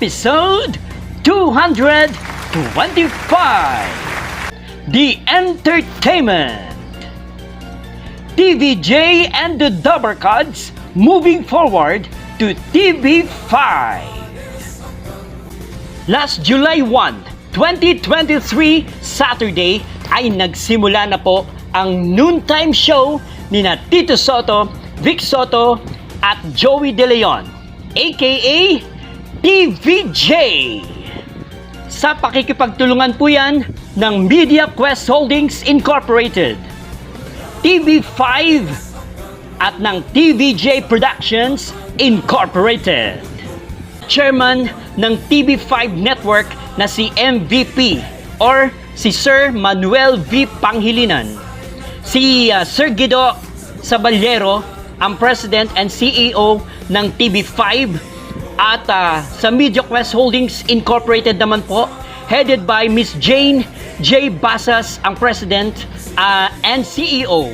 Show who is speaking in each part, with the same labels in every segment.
Speaker 1: episode 225. The Entertainment. TVJ and the Dabbercads moving forward to TV5. Last July 1, 2023, Saturday, ay nagsimula na po ang noontime show ni na Tito Soto, Vic Soto, at Joey De Leon, aka TVJ. Sa pakikipagtulungan po yan ng Media Quest Holdings Incorporated, TV5 at ng TVJ Productions Incorporated. Chairman ng TV5 Network na si MVP or si Sir Manuel V. Panghilinan. Si Sir Guido Saballero, ang President and CEO ng TV5, at sa Media Quest Holdings Incorporated naman po, headed by Miss Jane J. Basas, ang President and CEO.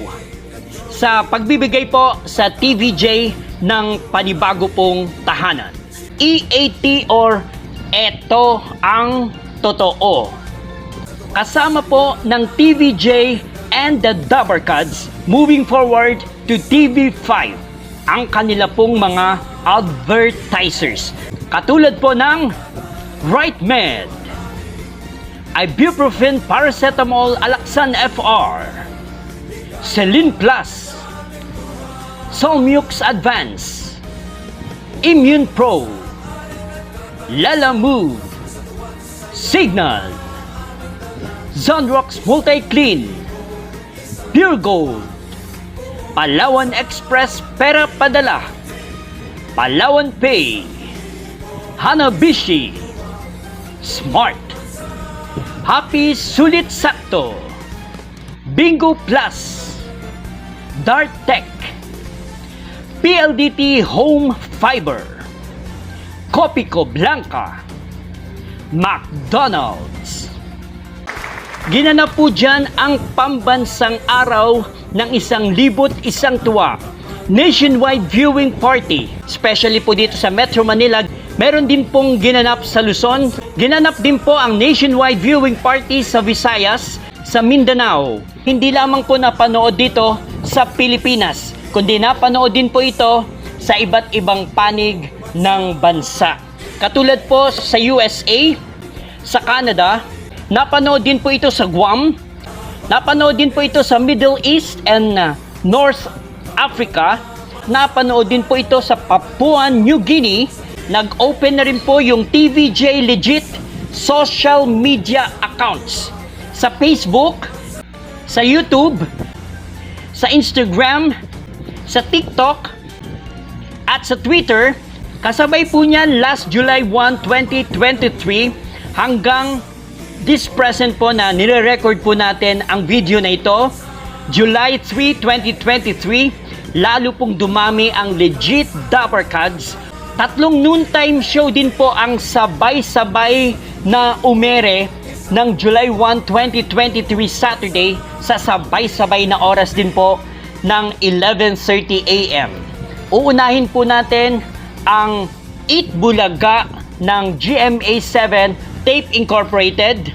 Speaker 1: Sa pagbibigay po sa TVJ ng panibago pong tahanan. EAT or Eto ang Totoo. Kasama po ng TVJ and the Dabbercads moving forward to TV5 ang kanila pong mga advertisers. Katulad po ng RightMed, Ibuprofen Paracetamol Alaxan FR, Celine Plus, Solmux Advance, Immune Pro, Lalamove, Signal, Zonrox Multi-Clean, Pure Gold, Palawan Express Pera Padala, Palawan Pay, Hanabishi, Smart, Happy Sulit Sakto, Bingo Plus, Dart Tech, PLDT Home Fiber, Copico Blanca, McDonald's. Ginanap po dyan ang pambansang araw ng 1,001 tuwa, nationwide viewing party. Especially po dito sa Metro Manila, meron din pong ginanap sa Luzon. Ginanap din po ang nationwide viewing party sa Visayas, sa Mindanao. Hindi lamang po napanood dito sa Pilipinas, kundi napanood din po ito sa iba't ibang panig ng bansa. Katulad po sa USA, sa Canada, napanood din po ito sa Guam, napanood din po ito sa Middle East and North Africa, napanood din po ito sa Papua New Guinea. Nag-open na rin po yung TVJ Legit social media accounts sa Facebook, sa YouTube, sa Instagram, sa TikTok, at sa Twitter. Kasabay po niyan last July 1, 2023 hanggang this present po na nire-record po natin ang video na ito, July 3, 2023, lalo pong dumami ang Legit Dabbercads. 3 noontime show din po ang sabay-sabay na umere ng July 1, 2023 Saturday sa sabay-sabay na oras din po ng 11:30 AM. Uunahin po natin ang Eat Bulaga ng GMA7 Tape Incorporated,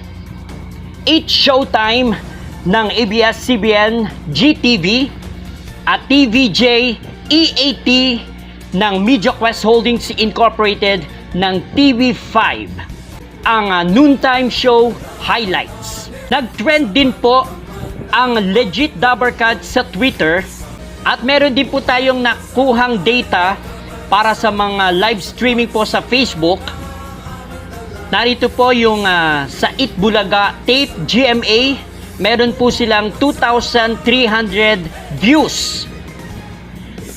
Speaker 1: Eat Showtime ng ABS-CBN GTV, at TVJ EAT ng Media Quest Holdings Incorporated ng TV5. Ang noontime show highlights. Nag-trend din po ang Legit Dabbercads sa Twitter, at meron din po tayong nakuhang data para sa mga live streaming po sa Facebook. Narito po yung sa Eat Bulaga Tape GMA, meron po silang 2,300 views.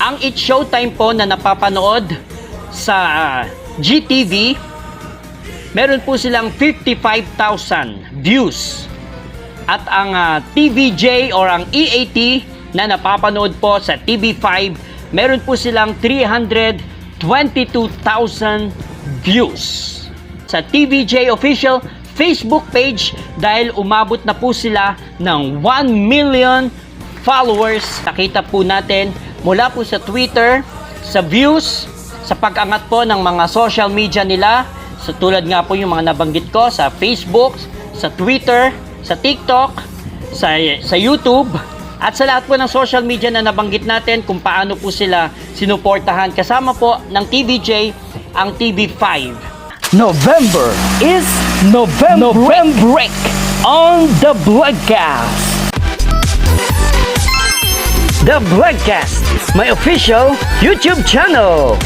Speaker 1: Ang Eat Showtime po na napapanood sa GTV, meron po silang 55,000 views. At ang TVJ or ang EAT na napapanood po sa TV5, meron po silang 322,000 views. Sa TVJ official Facebook page, dahil umabot na po sila ng 1 million followers. Nakita po natin mula po sa Twitter, sa views, sa pag-angat po ng mga social media nila, So, tulad nga po yung mga nabanggit ko sa Facebook, sa Twitter, sa TikTok, sa YouTube, at sa lahat po ng social media na nabanggit natin kung paano po sila sinuportahan. Kasama po ng TVJ ang TV5. November is November Break on the Bloodcast. The Bloodcast, my official YouTube channel.